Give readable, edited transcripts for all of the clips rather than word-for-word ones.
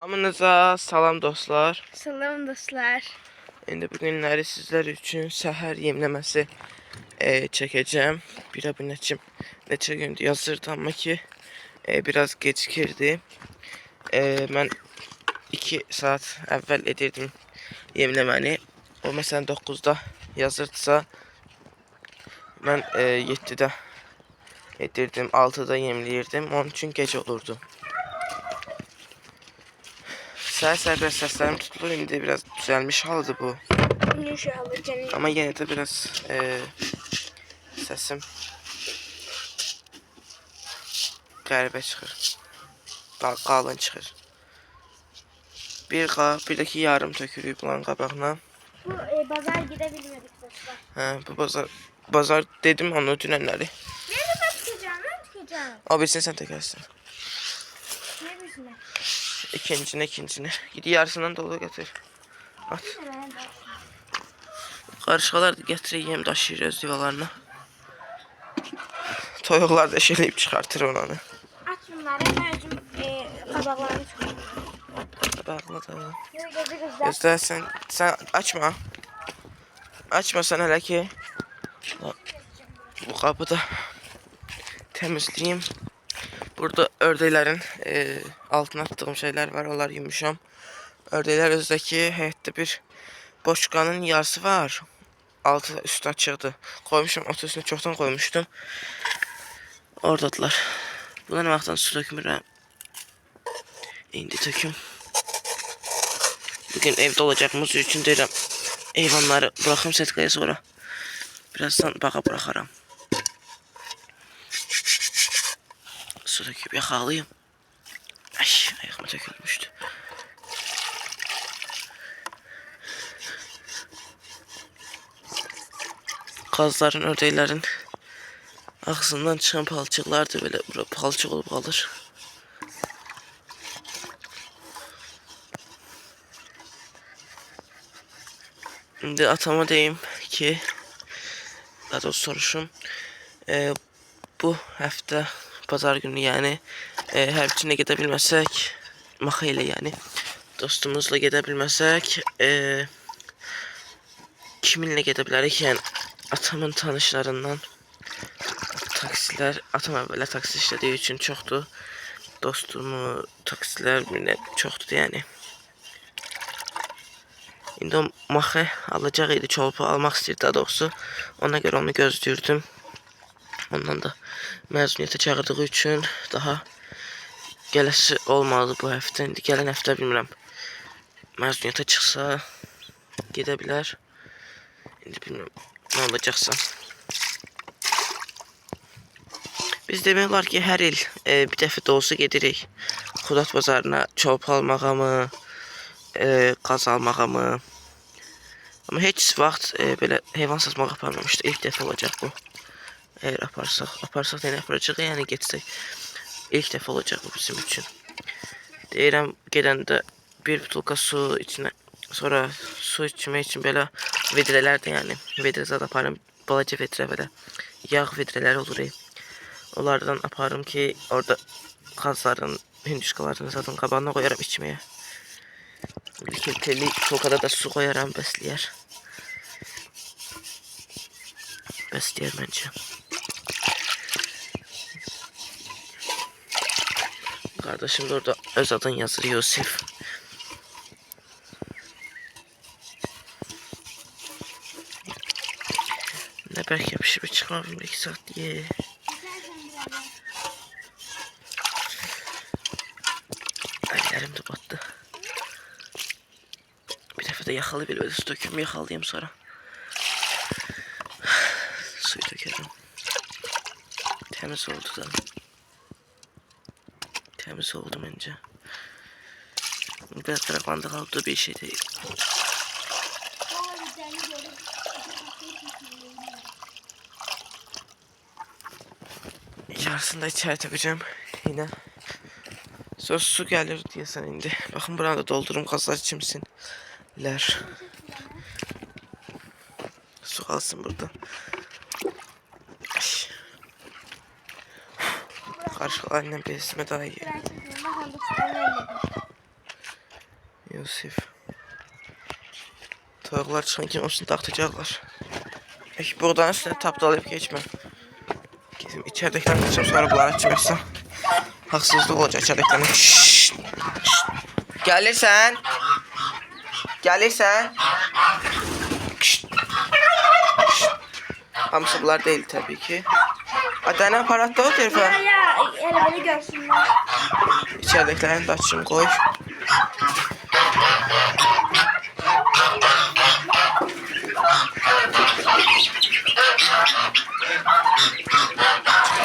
Hamınıza salam dostlar. Salam dostlar. İndi bu günləri sizler üçün səhər yemləməsi çəkəcəm. Bir neçə gündür yazırdı amma ki biraz gecikirdi. Mən 2 saat əvvəl edirdim yemləməni. O məsələn 9-da yazırdısa mən 7-də edirdim, 6-da yemləyirdim. Onun üçün gec olurdu. Səhər biraz səslərim tutulur, indi biraz düzəlmiş haldır bu. İnşallah canım. Ama yine de biraz səsim qəribə çıxır. Qalın çıxır. Bir de ki yarım tökülüyüb bunların qabağına. Bu bazar gidebilmedik dostlar. Bu bazar dedim onu dünənləri. Nerede ben tıkacağım? Ben tıkacağım. O birisini sen tökərsən. Ne birisine? İkincini. Gidi yarısından dolu getir. At. Qarışqalar da gətirəyəm, daşıyır öz divalarına. Toyuqlar da şeləyib çıxartır onanı. Aç bunları. Ben özüm kabaklarını çıkarım. Bağla da. Gözü kızlar. Gözdə sen açma. Açma sen hələ ki. Bu qabı da temizleyeyim. Burada ördəklərin altına attığım şeyler var. Onlar yumuşam. Ördəklər özdəki həyətdə bir boşqanın yarısı var. Altı üstü açıqdı. Koymuşum, otu üstüne çoktan koymuştum. Oradadılar. Buna ne vaxtdan su dökmürəm. İndi töküm. Bugün evde olacağımız için deyirəm. Eyvanları bırakım setkaya sonra. Birazdan bağa bıraxaram. Su döküp yaxalayım. Ay, ayağıma tökülmüşdü. Qazların, ördəklərin ağzından çıxan palçıqlar da belə bura palçıq olub qalır. İndi atama deyim ki, daha doğrusu soruşum. Bu həftə pazar günü yəni hərbçinə gedə bilməsək, Maxa ilə yəni dostumuzla gedə bilməsək, kiminlə gedə bilərik? Yəni atamın tanışlarından taksilər, atam əvvələ taksi işlədiyi üçün çoxdur. Dostumu, taksilər çoxdur yəni. İndi o Maxa alacaq idi, çolpu almaq istəyirdi daha doğrusu. Ona görə onu gözləyirdim. Ondan da məzuniyyətə çağırdığı üçün daha gələsi olmadı bu həftə. İndi gələn həftə bilmirəm. Məzuniyyətə çıxsa gedə bilər. İndi bilmirəm nə olacaqsa. Biz demək olar ki, hər il bir dəfə də olsa gedirik. Xudat bazarına çolpa almağa mı, qaz almağa mı. Amma heç vaxt belə heyvan satmağa aparmamışdı. İlk dəfə olacaq bu. Eğer aparsaq da aparacaq, yəni getsək. İlk dəfə olacaq bu bizim üçün. Deyirəm, gedəndə bir butulka su içinə, sonra su içmək üçün belə vedrələr də yəni. Vedrə zad aparım, balaca vedrə belə. Yağ vedrələri olur. Onlardan aparım ki, orada qazların, hündüşkaların zadın qabağına qoyaram içməyə. Telli tokada da su koyaram, bəsləyər. Bəsləyər məncə. Kardeşim de orada öz adın yazır, Yusuf. Ne belki yapışır bir çıkmam 2 saat diye. Ellerim de battı. Bir defa da yakalı bir su döküm, yakalayayım sonra. Suyu dökerim. Temiz oldu da. Temiz oldu bence. Biraz bırakmandı kaldı bir şey değil. Yarısında içeri tökeceğim yine. Sonra su gelir diye sen indi. Bakın buranı da doldurum, gazlar içimsinler. Su kalsın burada. Karşı annem besime daha iyi. Yusif. Tavuklar çıxan kimi olsun dağıtacaqlar. Buradan üstüne tapdalayıb geçmə. Bizim içərdəklərini açım, sonra bunları açmırsan. Haqsızlıq olacaq içərdəklərini. Gəlirsən? Gəlirsən? Hamısı bunlar deyil təbii ki. Adana aparatda o telefon. Ya elə belə görsünlər. İçərdəklərini də açım qoy.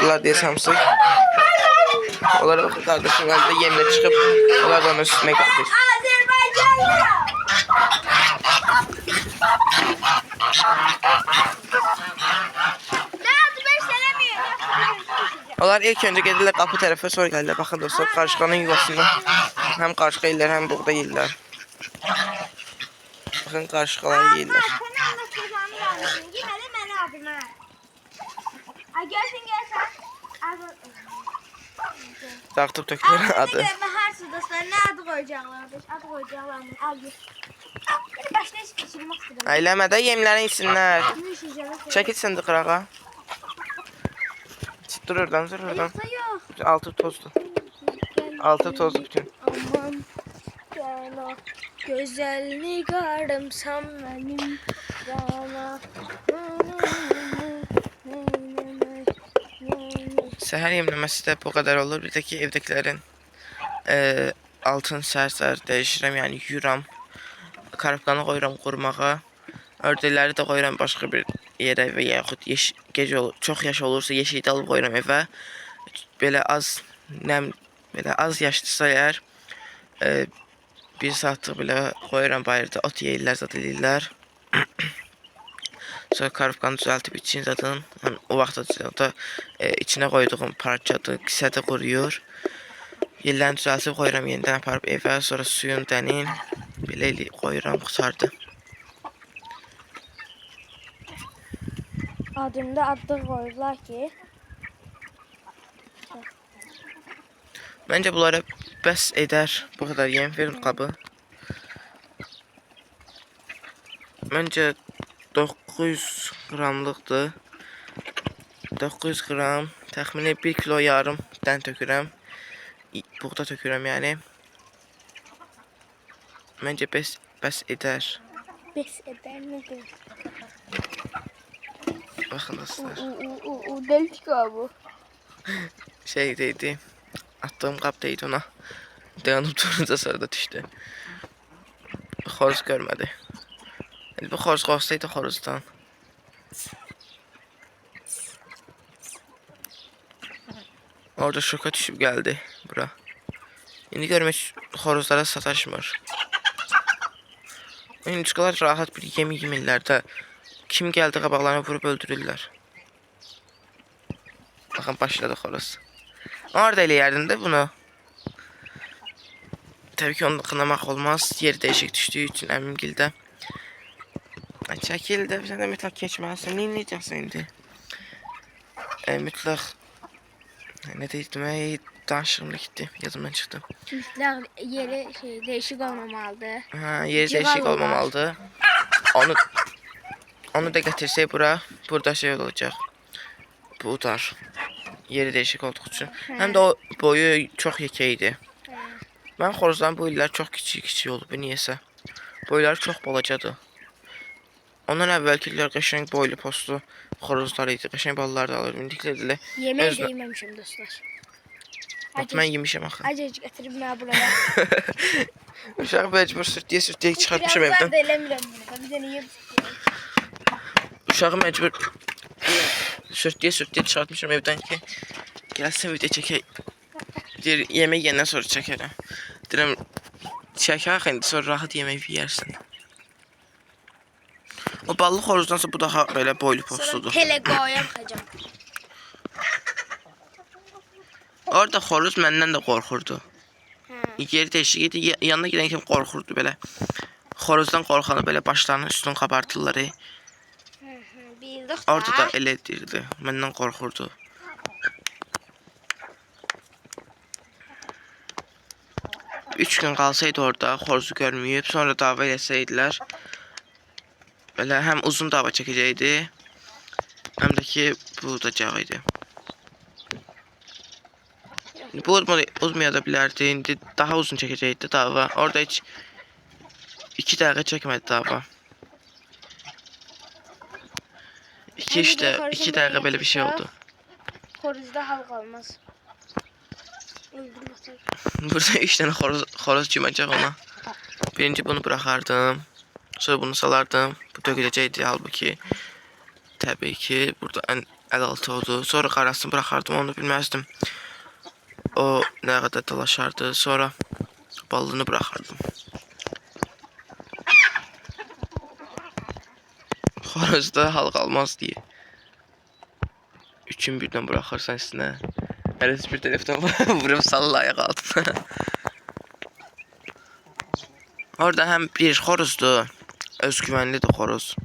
Bunlar deyəs hamısı. Onlara baxın, qardaşın əlində yemlə çıxıb, onlar da onun üstünə qaldır. Azərbaycanlı. Onlar ilk öncə gedirlər qapı tərəfə, sonra gəlirlər. Baxın dostlar, qarışqanın yuvasında həm qarışqa yeyirlər, həm buğda yeyirlər. Baxın, qarışqaları yeyirlər. Dağıtıb tökülür adı. Hər dostlar nə adı qoyacaqlardır? Adı qoyacaqlardır. Başqa heç pişirmək istəyirəm. Eləmədə yemlərini yesinlər. Çəkil sən də qırağa. Dur oradan, dur oradan. Yox. Altı tozlu. Altı tozlu bütün. Aman cana gözəl nigarımsan mənim cana. Səhər yemləməsi də bu qədər olur. Bir də ki, evdəkilərin altını səhər dəyişirəm, yəni yuyuram. Karabkanı qoyuram qurmağa. Ördəkləri də qoyuram başqa bir yerə və yaxud gecə çox yaş olursa yeşikdə alıb qoyuram evə. Belə az yaşlısa əgər bir saatlıq belə qoyuram bayırda, ot yeyirlər, zad eləyirlər. Sonra karabkanı düzəltib için zadın, o vaxtda içinə qoyduğum parçadır, kisədə quruyur. Yerlərini düzəltib qoyuram yenidən aparıb evə, sonra suyun dənin belə qoyuram, qutardı. Adımda adlı qoyurlar ki. Məncə bunlara bəs edər bu qədər yem verin qabı. Məncə 900 qramlıqdır. 900 qram, təxmini 1 kilo yarım dən tökürəm. Buğda tökürəm yəni. Məncə bəs edər. Bəs edər nədir? Baxın dostlar. O delika bu. Şeydeydi. Attığım qapdaydı ona. Dayanıb durunca sonra da düşdü. Xoruz görmədi. Bu xoruz olsaydı xoruzdan. Orada şoka düşüb gəldi bura. İndi görmək xoruzlara sataşmır. Yunçqalar rahat bir yem yemirlər də. Kim gəldi qabaqlarını vurub öldürürlər. Baxın, başladı xoruz. Orada eləyərdin də bunu. Təbii ki, onu qınamaq olmaz. Yeri dəyişik düşdüyü üçün əmimgildə. Çəkil də, sən də mütləq keçməlisən. Nə edəcəksən indi? Mütləq... Nə deyildim, danışığımda getdi, yazımdan çıxdı. Mütləq yeri dəyişik olmamalıdır. Yeri dəyişik olmamalıdır. Onu da gətirsək bura, burada şey olacaq. Bu udar. Yeri dəyişik olduğu üçün. Həm də o boyu çox yekə idi. Mən xoruzların bu illər çox kiçik olub, niyəsə. Boyları çox balacadır. Ondan əvvəlki illər qəşəng boylu postlu xoruzlar idi. Qəşəng balalar da alırdım. İndiklərlə Yemək də yeməmişim dostlar. mən yemişəm axı. Acı gətirib mənə buraya. Uşaq məcbur sürtüyə çıxartmışam evdən. Biraz da eləmirəm bunu. Bir dənə yeyib. Uşağı məcbur sürtüyə çıxartmışam evdən ki, gəlsin video çəkək. Deyir, yemək yiyəndən sonra çəkərəm. Deyirəm, çəkək indi sonra rahat yemək yeyərsən. O ballı xoruzdansa bu daha belə boylu postudur. Sonra teleqoya baxacam. Orada xoruz məndən də qorxurdu. Yeri dəyişik idi, yanına gedən kimi qorxurdu belə. Xoruzdan qorxanı belə başlarının üstünü qabartırlar. Bildik. Orada da elə deyirdi, məndən qorxurdu. 3 gün qalsaydı orada, xoruzu görməyib, sonra dava eləsəydilər, belə həm uzun dava çəkəcəkdi, həm də ki, bu udacaq idi. Bu uzmaya da bilərdi, indi daha uzun çəkəcəkdi dava. Orada heç 2 dəqiqə çəkmədi dava. 2 dəqiqə belə bir şey oldu. Xoruzda hal qalmaz. Öldürməsək. Burada 3 dənə xoroz cüməcək ona. Birinci bunu buraxardım. Sonra bunu salardım. Bu döküləcəkdi halbuki. Təbii ki, burada ən əlaltı oldu. Sonra qarasını buraxardım, onu bilməzdim. O nə qədər dolaşardı. Sonra balını buraxardım. Xorozda hal qalmaz deyə. Üçün birdən buraxarsan üstünə. Hərəsi bir telefon vurub salır ayağa altına. Orada həm bir xoruzdur, özgüvənlidir xoruz.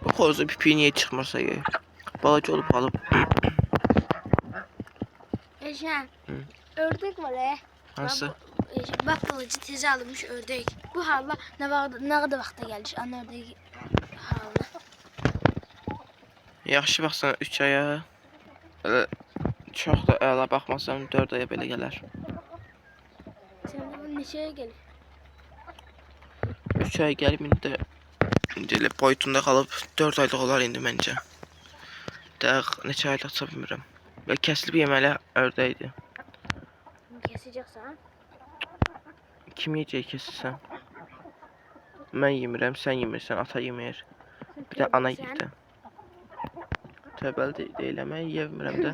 Bu xoruzu pipi niyə çıxmırsa yer? Balaca olub qalıb. Eşən, ördək var Hansı? Bak kılıcı teze alınmış ördək. Bu hala nə qədər vaxta gəlir ana ördək halına? Yaxşı baxsan 3 aya, belə çox da əla baxmasan 4 aya belə gələr. Səndə bu neçəyə gəlir? 3 ay gəlib indi elə boyutunda qalıb 4 aylıq olar indi məncə. Dəqiq neçə aylıqsa bilmirəm. Belə kəsilib yeməli ördəkdir. Kesəcəksən? Kim yeyəcək kesilsən? Mən yemirəm, sən yemirsən, ata yemir. Bir də ana yeyir də. Təbəl deyiləm, mən yemirəm də.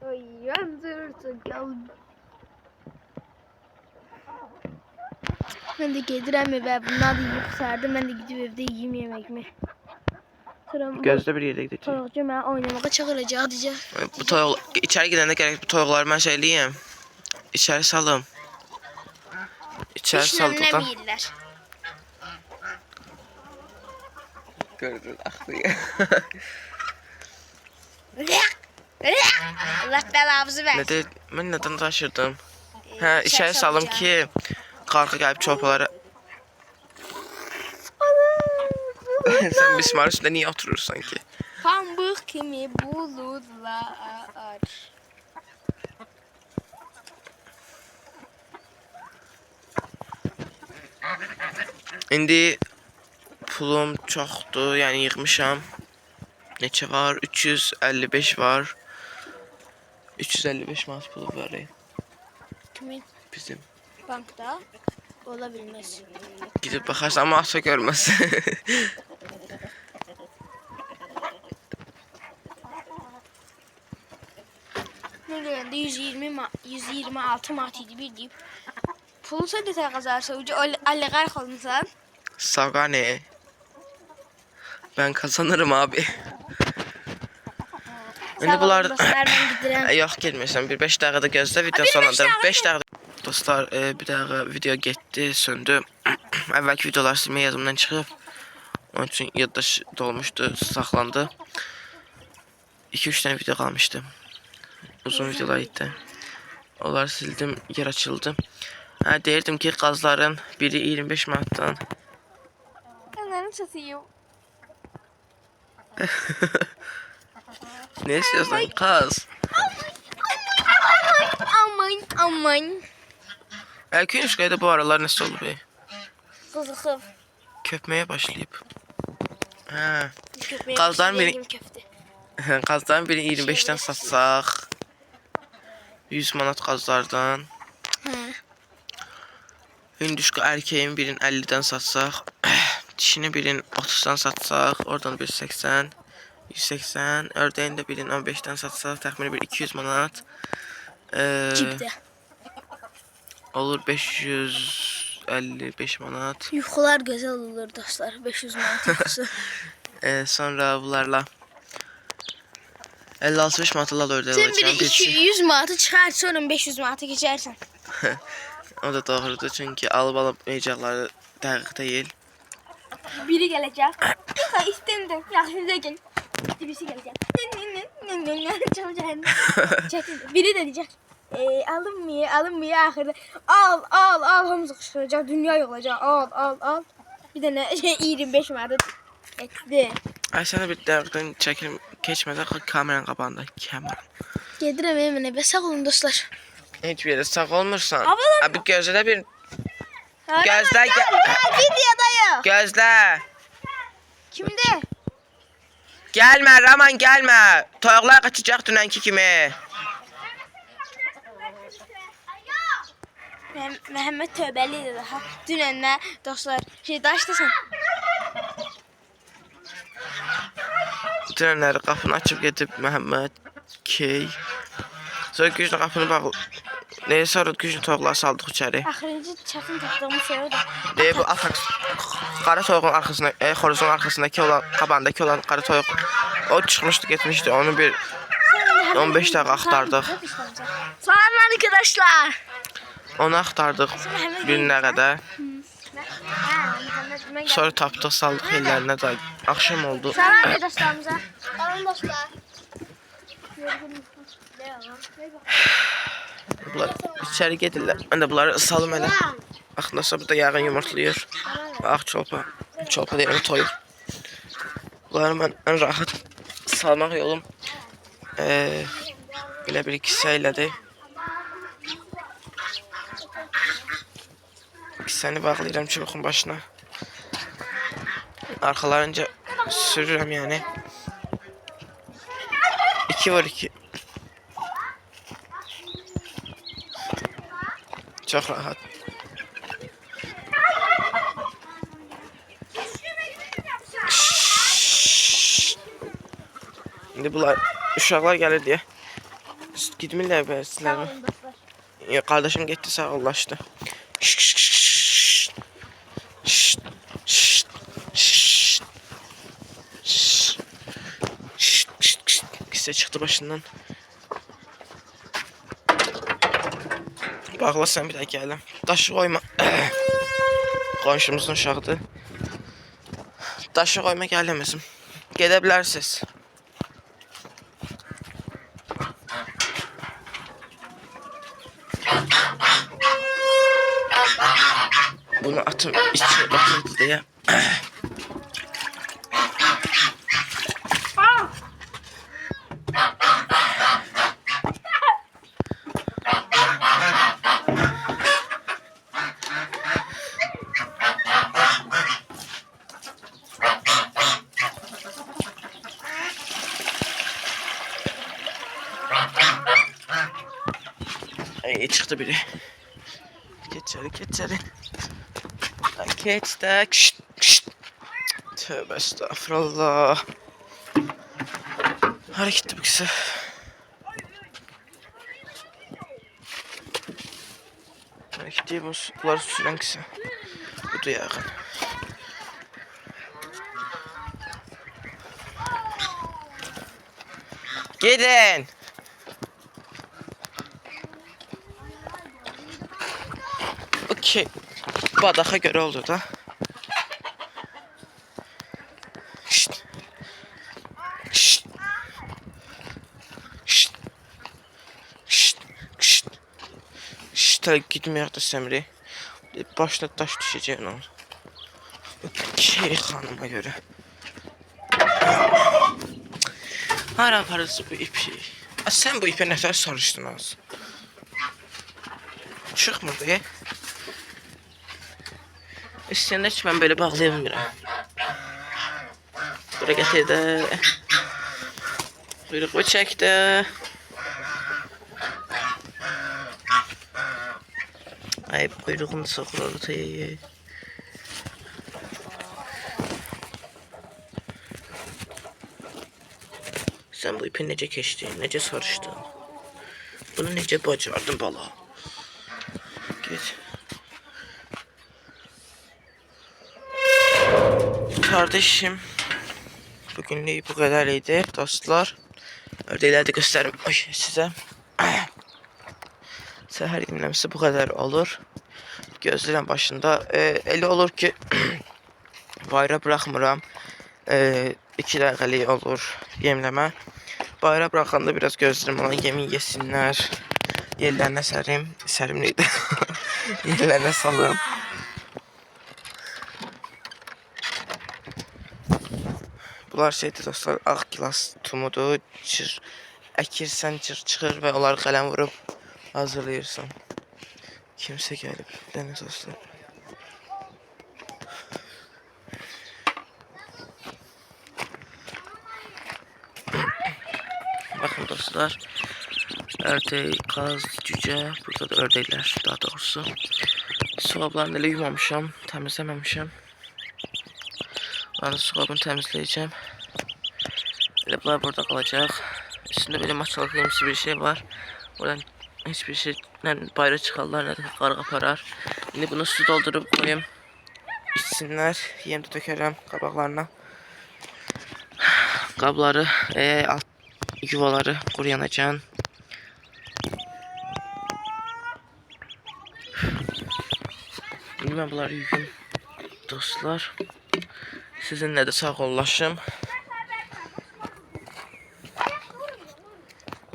Oy, yandırırsa gəl. Mən də gedirəm evə, bunlar da yiyib qısardım. Mən də gidib evdə yiyim yeməkmi. Gözdə bir yerdə gedəcək. Toyuqcu mənə oynamağa çağıracaq deyəcək. Bu toyuq, içəri gedəndə gərək bu toyuqları mən şeyləyəm. İçəri salım. İçəri saldıqdan. İşlə yeyirlər. Gördün, axlıyı. Allah bəlamızı versin. Mən nədən daşırdım? Hə, içəri salım ki, qarğı gəlib çorpaları. Sən mismarın üstündə niyə oturursan ki? Pambıq kimi buludlar. İndi pulum çoxdur, yəni yığmışam. Neçə var? 355 var. 355 manat pulu var. Kimin? Bizim. Bankda ola bilməz. Gidib baxarsan, amma ata görməz. Nə görəndə 126 manat idi bir deyib. Pulu sən də qazarsa, oliqarx olmusan. Sağa ne? Ben kazanırım abi. İndi bunlar yox getmirsən. Bir 5 dəqiqədə gözlə video sonlandır. 5 dəqiqə. Dostlar, bir dəqiqə video getdi, söndü. Əvvəlki videolar silmə yazımdan çıxıb. Onun üçün yaddaş dolmuşdu, saxlandı. 2-3 dənə video qalmışdı. Uzun videolar idi. Onları sildim, yer açıldı. Hə, deyirdim ki, qazların biri 25 manatdan. Onların satıyım. Ne istiyorsan kaz. Aman. Erkünüşkayda bu aralar nasıl oldu be? Kızıqıb. Köpmeye başlayıp. Ha. Qazların biri Qazların birini 25'ten satsaq. 100 manat qazlardan. Hündüşka erkeğin birini 50'den satsaq. Dişini birini 30'dan satsaq. Oradan bir 80. 180. Ördeğin de birini 15'ten satsaq. Təxmini bir 200 manat. Cibdə. Olur 550 455 manat. Yuxular gözəl olur dostlar. 500 manat yuxusu. Sonra bunlarla 50-65 manatla orada Sen olacağım. biri 200 manatı çıxar, sonra 500 manatı keçərsən. O da doğrudur çünkü alıp yiyecekleri dəqiq deyil. Biri gələcək. Yox, istəmirəm. Yaxşıca gəl. Birisi gələcək. Çox cəhənnəm. Çətin. Biri də deyəcək. Alınmıyor axırda. Al, hamımız qışqıracaq, dünya olacaq. Al. Bir dənə 25 manat etdi. Ay sana bir dəqiqdən çəkim keçmədən kameranın qabağında kamera. Gedirəm evimə. Və sağ olun dostlar. Heç bir yerdə sağ olmursan. Abla- Abi gözlə bir Gözlə. Videodayıq. gözlə. Kimdə? Gəlmə Raman gəlmə. Toyuqlar qaçacaq dünənki kimi. Məhəmməd tövbəli idi daha. Dünənlə dostlar daşdasan. Dünənləri qapını açıb gedib Məhəmməd Key. Sonra güclə qapını bağlı. Neyse sonra güclə toyuqları saldıq içəri. Axırıncı çətin tapdığımız şey o da. Bu atak qara toyuğun arkasında, xoruzun arkasındaki olan, qabağındakı olan qara toyuq o çıxmışdı, getmişdi. Onu bir 15 dəqiqə axtardıq. Salam arkadaşlar. Onu axtardıq bir nə qədər. Sonra tapdıq, saldıq ellərinə da. Axşam oldu. Salam arkadaşlarımıza. Salam dostlar. Bunlar içəri gedirlər. Mən də bunları salım elə. Axırda burada yağın yumurtlayır. Ağ çolpa. Çolpa deyirəm, toyuq. Bunları mən ən rahat salmaq yolum belə bir kisə ilədir. Kisəni bağlayıram çubuğun başına. Arxalarınca sürürəm yəni. 2x2. Çox rahat. İndi bunlar uşaqlar gəlir deyə gitmirlər bəziləri. Yox, qardaşım getdi, sağollaşdı. Kisə çıxdı başından. Bağla sən bir daha gələm. Daşı qoyma. Qonşumuzun uşağıdır. Daşı qoyma gəlməsin. Gedə bilərsiniz. Bunu atım içine batırdı diye. Çıktı biri. Geçeri. Geçtik. Şşt. Tövbe estağfurullah. Hareketli bu kısa. Hareketli bu suları süren kısa. Bu da yakın. Gidin. Okey. Badaxa göre oldu da. Şşt. Şşt. Şşt. Şşt. Şşt. Şşt. Gitməyək da Səmri. Başına taş düşəcək onun. Okey xanıma göre. Hara aparıcı bu ipi. Sen bu ipi nəfər sarışdın az. Çıxmırdı. İstəyəndə ki, mən belə bağlaya bilmirəm. Bura gətir də. Quyruğu çək də. Ay, quyruğunu soxur ortaya. Sən bu ipi necə keçdin, necə sarışdın? Bunu necə bacardın bala? Geç. Qurtardı işim. Bugünlük bu kadar idi dostlar. Ördəkləri də göstərim sizə. Səhər yemləmisi bu kadar olur. Gözləyirəm başında. Elə olur ki bayra buraxmıram. 2 dəqiqəlik olur yemləmə. Bayra bıraxanda biraz gözləyirəm ona yemin yesinlər. Yerlərinə sərim. Sərim neydi? Yerlərinə salım. Bunlar şeydir dostlar, ağ gilas tumudur. Əkirsən cır çıxır və onları qələm vurub hazırlayırsan. Kimsə gəlib. Dənə dostlar. Bakın dostlar. Ördək, qaz, cücə. Burada da ördəklər daha doğrusu. Suablarını elə yumamışam, təmizləməmişəm. Ben de suabını təmizləyəcəm. Elə bunlar burada qalacaq. Üstündə belə maçalıqlımsı bir şey var. Buradan hiçbir şeylə bayra çıxarlar, nə də qarıq aparar. İndi bunu su doldurub koyayım. İçsinlər. Yem də tökərəm qabaqlarına. Qabları, alt yuvaları quruyanacan. İndi mən bunları yuyum dostlar. Sizinlə də sağollaşım.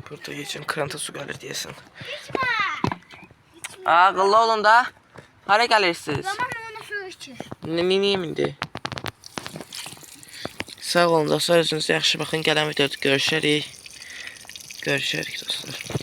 Burada yiyəcəm, kranta su gəlir deyəsən. Ağıllı olun da. Hara gəlirsiniz? Zaman onu su içir. Neyim indi? Sağ olun dostlar, özünüzə yaxşı baxın. Gələn videoda görüşərik. Görüşərik dostlar.